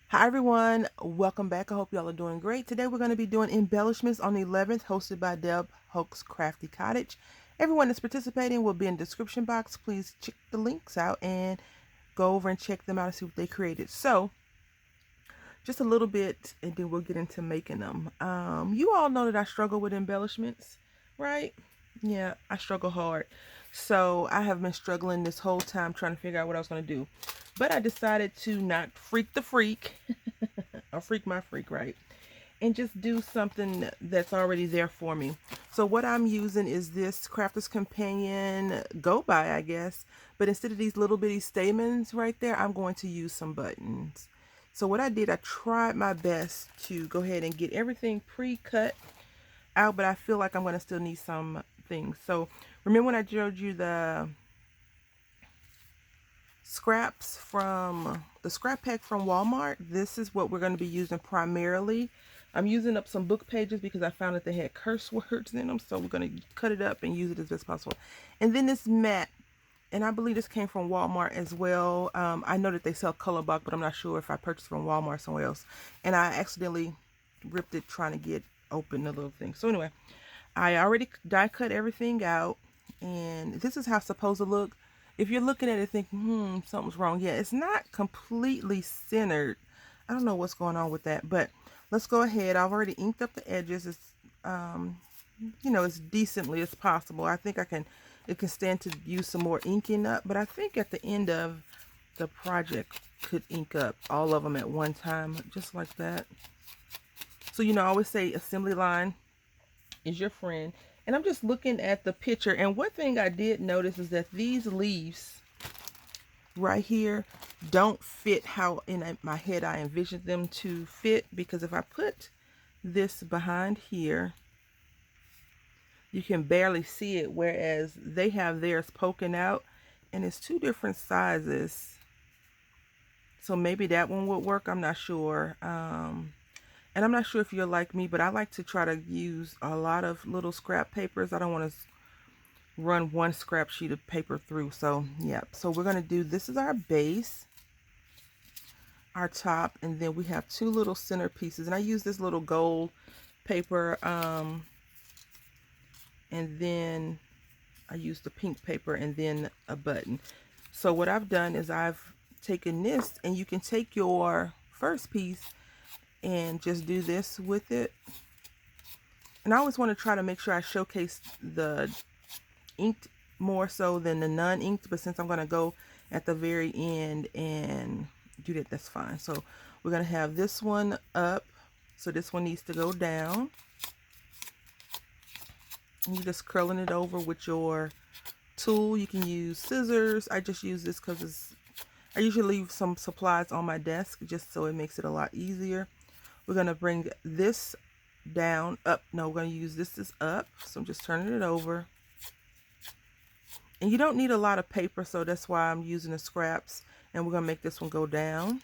Hi everyone, welcome back. I hope y'all are doing great. Today we're going to be doing embellishments on the 11th, hosted by Houck's Crafty Cottage. Everyone that's participating will be in the description box. Please check the links out and go over and check them out and see what they created. So, just a little bit and then we'll get into making them. You all know that I struggle with embellishments, right? Yeah, I struggle hard. So I have been struggling this whole time trying to figure out what I was going to do. But I decided to not freak the freak, or freak my freak, right? And just do something that's already there for me. So what I'm using is this Crafter's Companion Go By, I guess. But instead of these little bitty stamens right there, I'm going to use some buttons. So what I did, I tried my best to go ahead and get everything pre-cut out, but I feel like I'm going to still need some things. So remember when I showed you the scraps from the scrap pack from Walmart? This is what we're going to be using primarily. I'm using up some book pages because I found that they had curse words in them, so we're going to cut it up and use it as best possible. And then this mat, and I believe this came from Walmart as well. I know that they sell color block, but I'm not sure if I purchased from Walmart or somewhere else. And I accidentally ripped it trying to get open the little thing. So anyway, I already die cut everything out, and this is how it's supposed to look. If you're looking at it thinking, something's wrong. Yeah, it's not completely centered. I don't know what's going on with that, but let's go ahead. I've already inked up the edges. It's, as decently as possible. I think it can stand to use some more inking up, but I think at the end of the project could ink up all of them at one time, just like that. So, I always say assembly line is your friend. And I'm just looking at the picture, and one thing I did notice is that these leaves right here don't fit how in my head I envisioned them to fit, because if I put this behind here, you can barely see it, whereas they have theirs poking out, and it's two different sizes. So maybe that one would work. I'm not sure. And I'm not sure if you're like me, but I like to try to use a lot of little scrap papers. I don't want to run one scrap sheet of paper through. So yeah, so we're going to do, this is our base, our top, and then we have two little center pieces. And I use this little gold paper, and then I use the pink paper, and then a button. So what I've done is I've taken this, and you can take your first piece and just do this with it. And I always want to try to make sure I showcase the inked more so than the non-inked, but since I'm going to go at the very end and do that, that's fine. So we're going to have this one up, so this one needs to go down. And you're just curling it over with your tool. You can use scissors. I just use this because I usually leave some supplies on my desk just so it makes it a lot easier. We're going to bring this down, up. No, we're going to use this as up. So I'm just turning it over. And you don't need a lot of paper, so that's why I'm using the scraps. And we're going to make this one go down.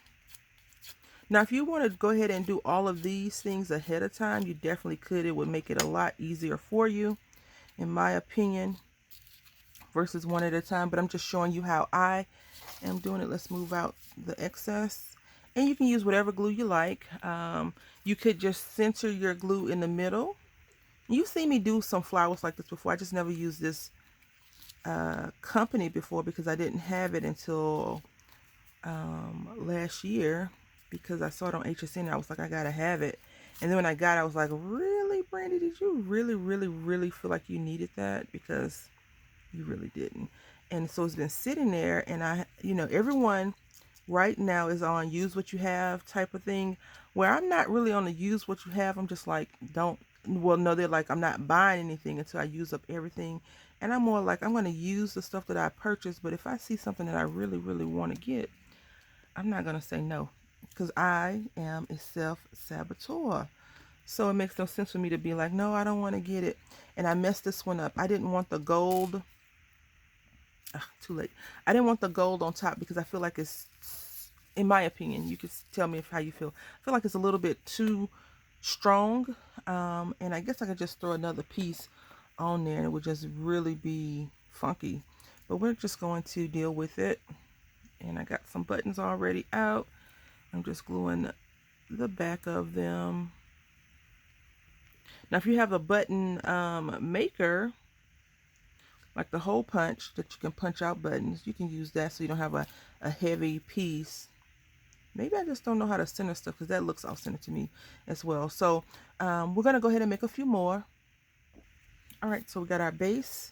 Now, if you want to go ahead and do all of these things ahead of time, you definitely could. It would make it a lot easier for you, in my opinion, versus one at a time. But I'm just showing you how I am doing it. Let's move out the excess. And you can use whatever glue you like. You could just center your glue in the middle. You've seen me do some flowers like this before. I just never used this company before because I didn't have it until last year, because I saw it on HSN and I was like, I gotta have it. And then when I got it, I was like, really, Brandy, did you really feel like you needed that? Because you really didn't. And so it's been sitting there, and everyone right now is on use what you have type of thing, where I'm not really on the use what you have. I'm just like, they're like, I'm not buying anything until I use up everything. And I'm more like, I'm going to use the stuff that I purchased, but if I see something that I really want to get, I'm not going to say no, because I am a self-saboteur. So it makes no sense for me to be like, no, I don't want to get it. And I messed this one up. I didn't want the gold. Too late. I didn't want the gold on top because I feel like it's, in my opinion, you can tell me how you feel. I feel like it's a little bit too strong. And I guess I could just throw another piece on there and it would just really be funky. But we're just going to deal with it. And I got some buttons already out. I'm just gluing the back of them. Now if you have a button maker, like the hole punch that you can punch out buttons, you can use that so you don't have a heavy piece. Maybe I just don't know how to center stuff because that looks off center to me as well. So we're going to go ahead and make a few more. All right, so we got our base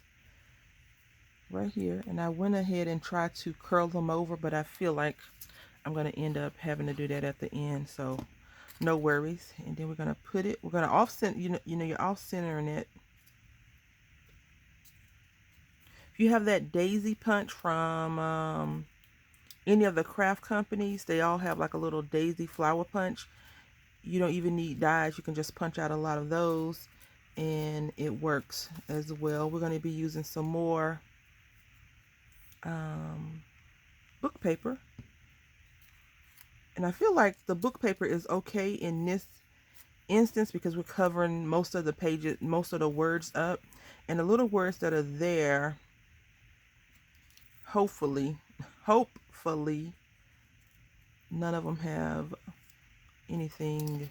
right here, and I went ahead and tried to curl them over, but I feel like I'm going to end up having to do that at the end, so no worries. And then we're going to put it, we're going to offset, you know, you're off centering it. If you have that daisy punch from any of the craft companies, they all have like a little daisy flower punch. You don't even need dies. You can just punch out a lot of those and it works as well. We're going to be using some more book paper. And I feel like the book paper is okay in this instance because we're covering most of the pages, most of the words up. And the little words that are there, hopefully, none of them have anything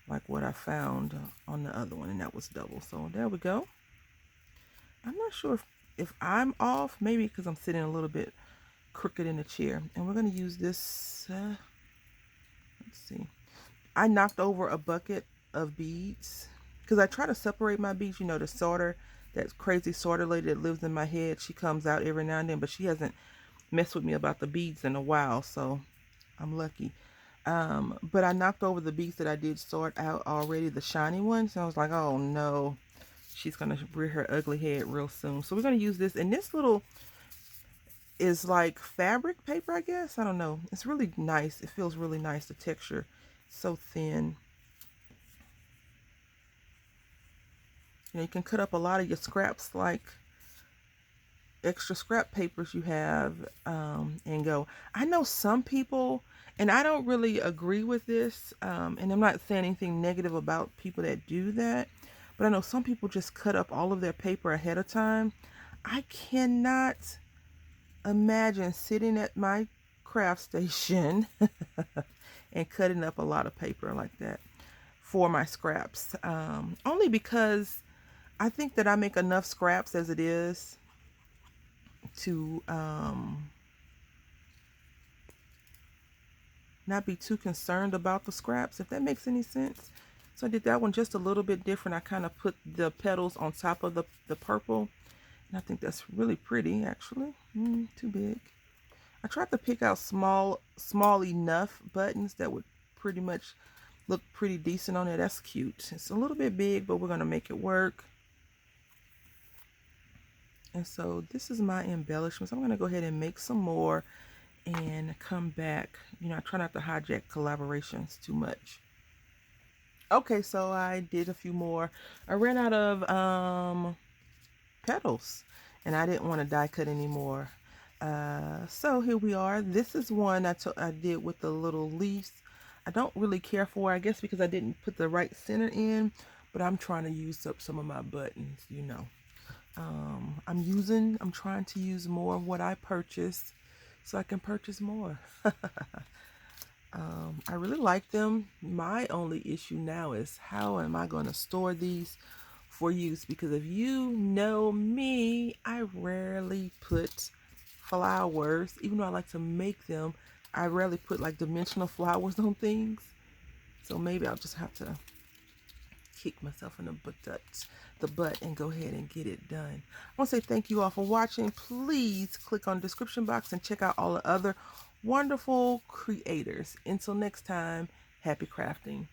like what I found on the other one, and that was double. So there we go. I'm not sure if I'm off, maybe because I'm sitting a little bit crooked in the chair. And we're going to use this, let's see. I knocked over a bucket of beads because I try to separate my beads. You know, the sorter, that crazy sorter lady that lives in my head, she comes out every now and then, but she hasn't messed with me about the beads in a while, so I'm lucky. But I knocked over the beads that I did sort out already, the shiny ones, and I was like, oh no, she's gonna rear her ugly head real soon. So we're gonna use this, and this little is like fabric paper, I guess. I don't know. It's really nice. It feels really nice. The texture, so thin. You know, you can cut up a lot of your scraps, like extra scrap papers you have, and go. I know some people, and I don't really agree with this, and I'm not saying anything negative about people that do that, but I know some people just cut up all of their paper ahead of time. I cannot imagine sitting at my craft station and cutting up a lot of paper like that for my scraps, only because I think that I make enough scraps as it is to not be too concerned about the scraps, if that makes any sense. So I did that one just a little bit different. I kind of put the petals on top of the purple, and I think that's really pretty, actually. Too big. I tried to pick out small enough buttons that would pretty much look pretty decent on it. That's cute. It's a little bit big, but we're going to make it work. And so this is my embellishments. I'm going to go ahead and make some more and come back. You know, I try not to hijack collaborations too much. Okay, so I did a few more. I ran out of petals, and I didn't want to die cut anymore. So here we are. This is one I did with the little leaves. I don't really care for, I guess because I didn't put the right center in, but I'm trying to use up some of my buttons, you know. I'm trying to use more of what I purchased so I can purchase more. I really like them. My only issue now is how am I going to store these for use? Because if you know me, I rarely put flowers, even though I like to make them. I rarely put like dimensional flowers on things. So maybe I'll just have to kick myself in the butt and go ahead and get it done. I want to say thank you all for watching. Please click on the description box and check out all the other wonderful creators. Until next time, happy crafting.